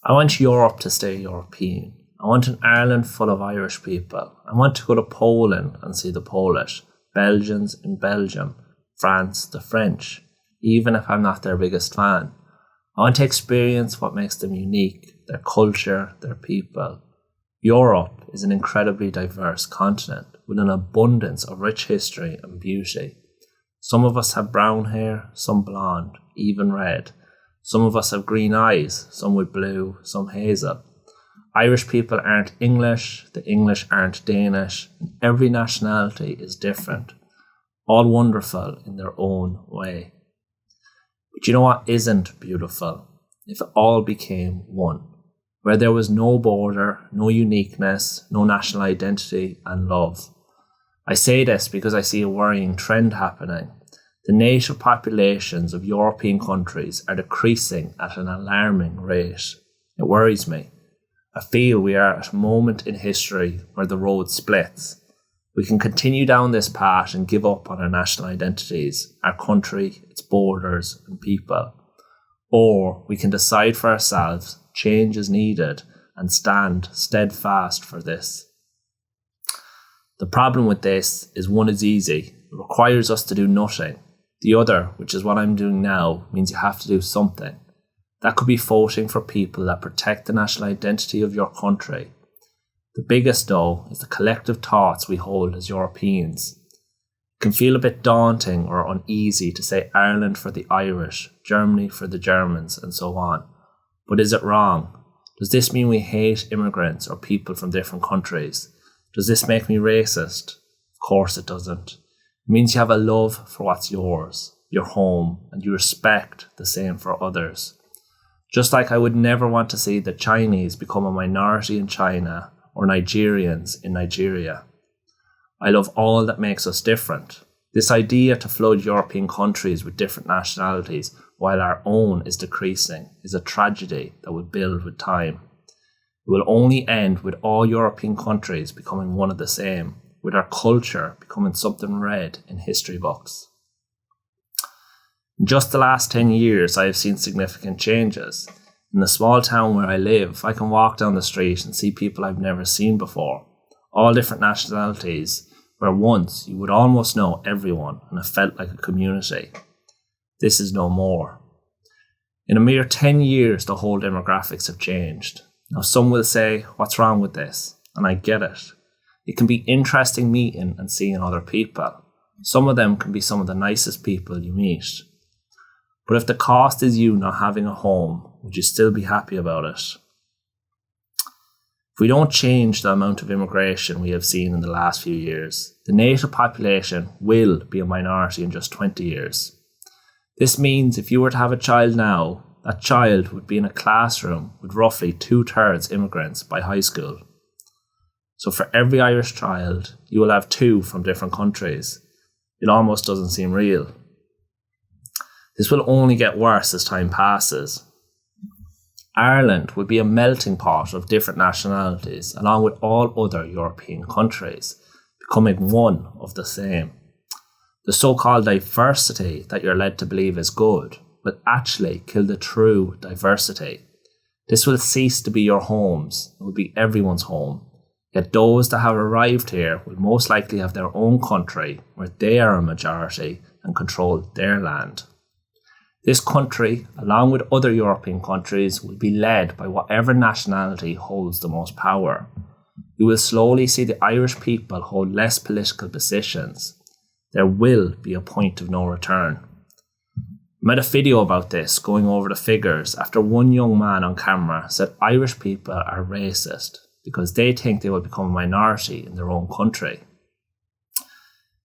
I want Europe to stay European. I want an Ireland full of Irish people. I want to go to Poland and see the Polish, Belgians in Belgium, France, the French, even if I'm not their biggest fan. I want to experience what makes them unique, their culture, their people. Europe is an incredibly diverse continent with an abundance of rich history and beauty. Some of us have brown hair, some blonde, even red. Some of us have green eyes, some with blue, some hazel. Irish people aren't English, the English aren't Danish, and every nationality is different, all wonderful in their own way. But you know what isn't beautiful? If it all became one, where there was no border, no uniqueness, no national identity and love. I say this because I see a worrying trend happening. The native populations of European countries are decreasing at an alarming rate. It worries me. I feel we are at a moment in history where the road splits. We can continue down this path and give up on our national identities, our country, its borders and people. Or we can decide for ourselves, change is needed, and stand steadfast for this. The problem with this is one is easy. It requires us to do nothing. The other, which is what I'm doing now, means you have to do something. That could be voting for people that protect the national identity of your country. The biggest, though, is the collective thoughts we hold as Europeans. It can feel a bit daunting or uneasy to say Ireland for the Irish, Germany for the Germans, and so on. But is it wrong? Does this mean we hate immigrants or people from different countries? Does this make me racist? Of course it doesn't. It means you have a love for what's yours, your home, and you respect the same for others. Just like I would never want to see the Chinese become a minority in China or Nigerians in Nigeria. I love all that makes us different. This idea to flood European countries with different nationalities while our own is decreasing is a tragedy that will build with time. It will only end with all European countries becoming one of the same, with our culture becoming something read in history books. In just the last 10 years, I have seen significant changes. In the small town where I live, I can walk down the street and see people I've never seen before, all different nationalities, where once you would almost know everyone and it felt like a community. This is no more. In a mere 10 years, the whole demographics have changed. Now some will say, what's wrong with this? And I get it. It can be interesting meeting and seeing other people. Some of them can be some of the nicest people you meet. But if the cost is you not having a home, would you still be happy about it? If we don't change the amount of immigration we have seen in the last few years, the native population will be a minority in just 20 years. This means if you were to have a child now, that child would be in a classroom with roughly 2/3 immigrants by high school. So for every Irish child, you will have 2 from different countries. It almost doesn't seem real. This will only get worse as time passes. Ireland would be a melting pot of different nationalities, along with all other European countries, becoming one of the same. The so-called diversity that you're led to believe is good, will actually kill the true diversity. This will cease to be your homes, it will be everyone's home. Yet those that have arrived here will most likely have their own country where they are a majority and control their land. This country, along with other European countries, will be led by whatever nationality holds the most power. You will slowly see the Irish people hold less political positions. There will be a point of no return. I made a video about this, going over the figures, after one young man on camera said Irish people are racist because they think they will become a minority in their own country.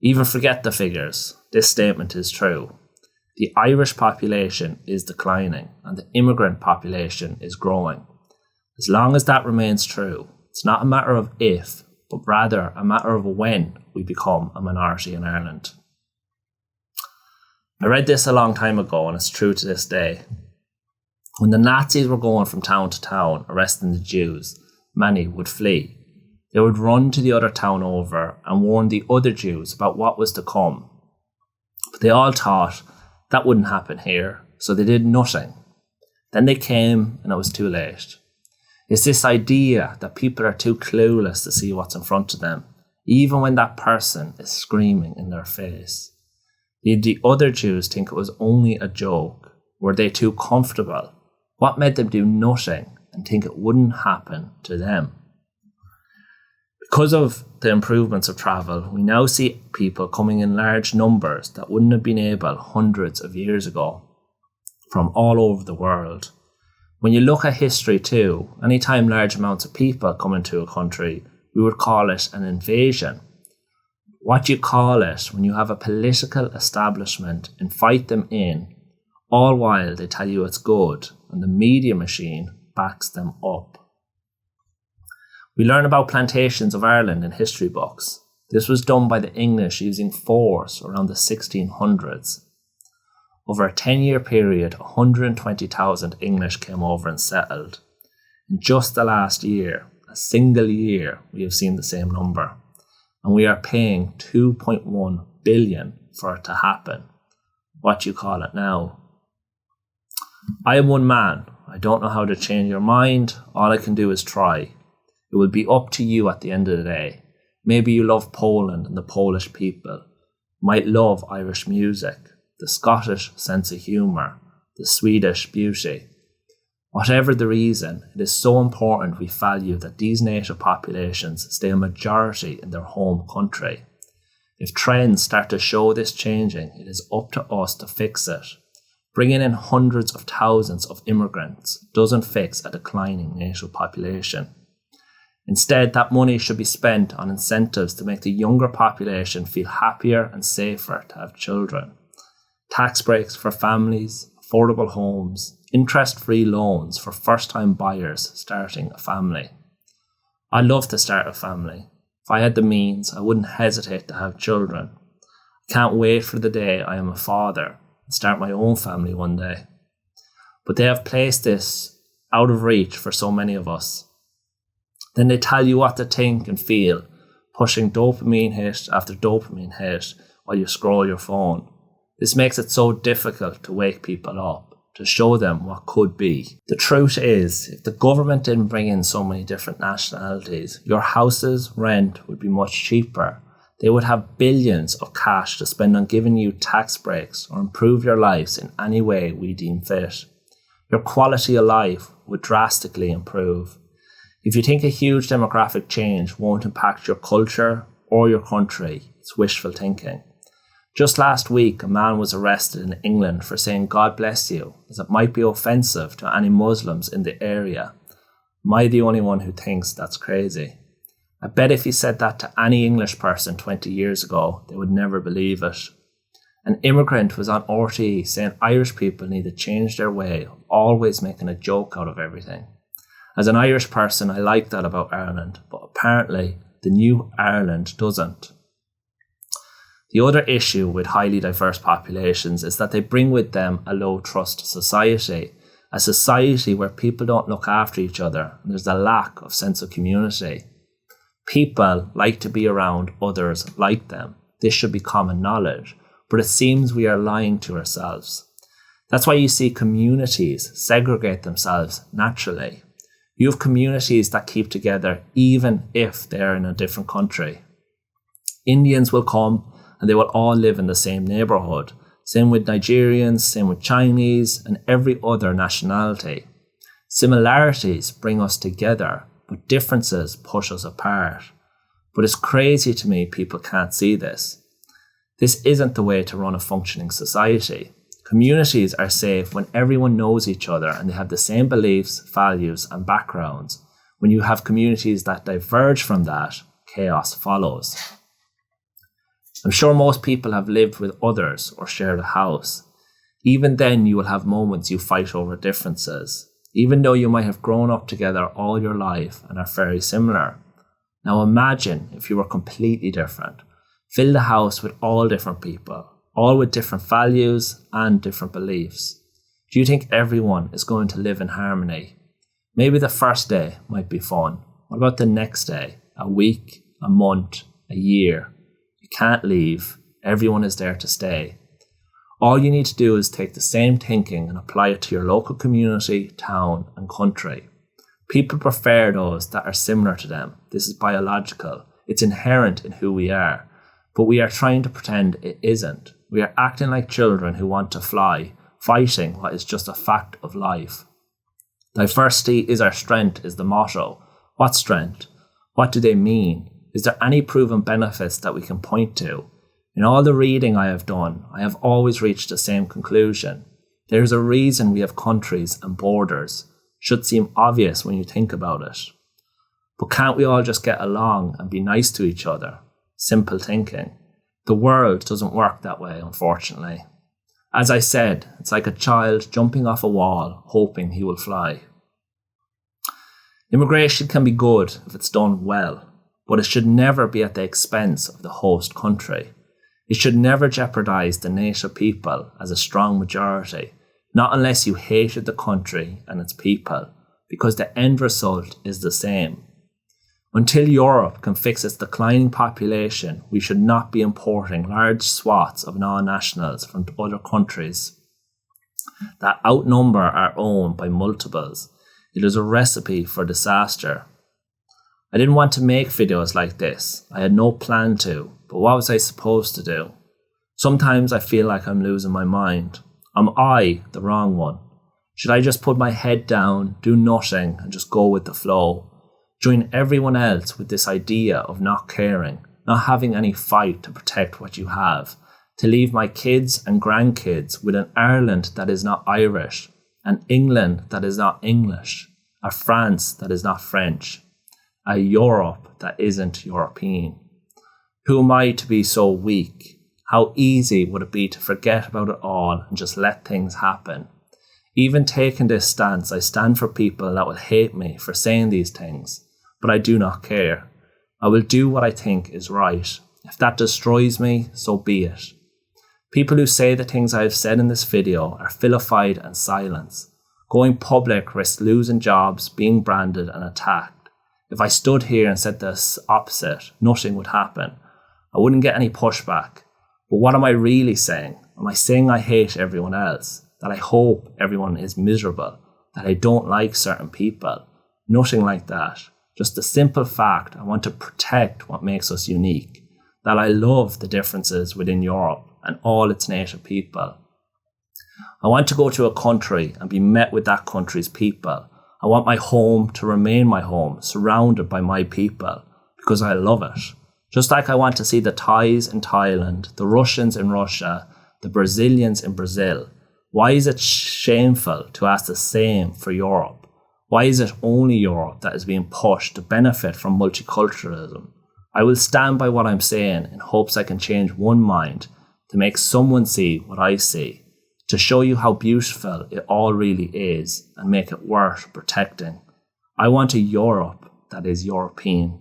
Even forget the figures, this statement is true. The Irish population is declining and the immigrant population is growing. As long as that remains true, it's not a matter of if, but rather a matter of when we become a minority in Ireland. I read this a long time ago and it's true to this day. When the Nazis were going from town to town arresting the Jews, many would flee. They would run to the other town over and warn the other Jews about what was to come. But they all thought that wouldn't happen here, so they did nothing. Then they came and it was too late. It's this idea that people are too clueless to see what's in front of them, even when that person is screaming in their face. Did the other Jews think it was only a joke? Were they too comfortable? What made them do nothing and think it wouldn't happen to them? Because of the improvements of travel, we now see people coming in large numbers that wouldn't have been able hundreds of years ago from all over the world. When you look at history too, anytime large amounts of people come into a country, we would call it an invasion. What you call it when you have a political establishment invite them in, all while they tell you it's good and the media machine backs them up. We learn about plantations of Ireland in history books. This was done by the English using force around the 1600s. Over a 10-year period, 120,000 English came over and settled. In just the last year, a single year, we have seen the same number. And we are paying 2.1 billion for it to happen. What do you call it now? I am one man. I don't know how to change your mind. All I can do is try. It will be up to you at the end of the day. Maybe you love Poland and the Polish people. You might love Irish music, the Scottish sense of humour, the Swedish beauty. Whatever the reason, it is so important we value that these native populations stay a majority in their home country. If trends start to show this changing, it is up to us to fix it. Bringing in hundreds of thousands of immigrants doesn't fix a declining native population. Instead, that money should be spent on incentives to make the younger population feel happier and safer to have children. Tax breaks for families, affordable homes, interest-free loans for first-time buyers starting a family. I'd love to start a family. If I had the means, I wouldn't hesitate to have children. I can't wait for the day I am a father and start my own family one day. But they have placed this out of reach for so many of us. Then they tell you what to think and feel, pushing dopamine hit after dopamine hit while you scroll your phone. This makes it so difficult to wake people up, to show them what could be. The truth is, if the government didn't bring in so many different nationalities, your house's rent would be much cheaper. They would have billions of cash to spend on giving you tax breaks or improve your lives in any way we deem fit. Your quality of life would drastically improve. If you think a huge demographic change won't impact your culture or your country, it's wishful thinking. Just last week, a man was arrested in England for saying God bless you, as it might be offensive to any Muslims in the area. Am I the only one who thinks that's crazy? I bet if he said that to any English person 20 years ago, they would never believe it. An immigrant was on RTE saying Irish people need to change their way of always making a joke out of everything. As an Irish person, I like that about Ireland, but apparently the new Ireland doesn't. The other issue with highly diverse populations is that they bring with them a low-trust society, a society where people don't look after each other and there's a lack of sense of community. People like to be around others like them. This should be common knowledge, but it seems we are lying to ourselves. That's why you see communities segregate themselves naturally. You have communities that keep together even if they're in a different country. Indians will come and they will all live in the same neighbourhood. Same with Nigerians, same with Chinese and every other nationality. Similarities bring us together, but differences push us apart. But it's crazy to me people can't see this. This isn't the way to run a functioning society. Communities are safe when everyone knows each other and they have the same beliefs, values and backgrounds. When you have communities that diverge from that, chaos follows. I'm sure most people have lived with others or shared a house. Even then you will have moments you fight over differences, even though you might have grown up together all your life and are very similar. Now imagine if you were completely different. Fill the house with all different people, all with different values and different beliefs. Do you think everyone is going to live in harmony? Maybe the first day might be fun. What about the next day, a week, a month, a year? You can't leave. Everyone is there to stay. All you need to do is take the same thinking and apply it to your local community, town, and country. People prefer those that are similar to them. This is biological. It's inherent in who we are. But we are trying to pretend it isn't. We are acting like children who want to fly, fighting what is just a fact of life. Diversity is our strength is the motto. What strength? What do they mean? Is there any proven benefits that we can point to? In all the reading I have done, I have always reached the same conclusion. There is a reason we have countries and borders. Should seem obvious when you think about it. But can't we all just get along and be nice to each other? Simple thinking. The world doesn't work that way, unfortunately. As I said, it's like a child jumping off a wall, hoping he will fly. Immigration can be good if it's done well, but it should never be at the expense of the host country. It should never jeopardise the native people as a strong majority, not unless you hated the country and its people, because the end result is the same. Until Europe can fix its declining population, we should not be importing large swaths of non-nationals from other countries that outnumber our own by multiples. It is a recipe for disaster. I didn't want to make videos like this. I had no plan to, but what was I supposed to do? Sometimes I feel like I'm losing my mind. Am I the wrong one? Should I just put my head down, do nothing, and just go with the flow? Join everyone else with this idea of not caring, not having any fight to protect what you have, to leave my kids and grandkids with an Ireland that is not Irish, an England that is not English, a France that is not French, a Europe that isn't European. Who am I to be so weak? How easy would it be to forget about it all and just let things happen? Even taking this stance, I stand for people that will hate me for saying these things, but I do not care. I will do what I think is right. If that destroys me, so be it. People who say the things I have said in this video are vilified and silenced. Going public risks losing jobs, being branded and attacked. If I stood here and said the opposite, nothing would happen. I wouldn't get any pushback. But what am I really saying? Am I saying I hate everyone else? That I hope everyone is miserable? That I don't like certain people? Nothing like that. Just the simple fact I want to protect what makes us unique. That I love the differences within Europe and all its native people. I want to go to a country and be met with that country's people. I want my home to remain my home, surrounded by my people, because I love it. Just like I want to see the Thais in Thailand, the Russians in Russia, the Brazilians in Brazil. Why is it shameful to ask the same for Europe? Why is it only Europe that is being pushed to benefit from multiculturalism? I will stand by what I'm saying in hopes I can change one mind to make someone see what I see, to show you how beautiful it all really is and make it worth protecting. I want a Europe that is European.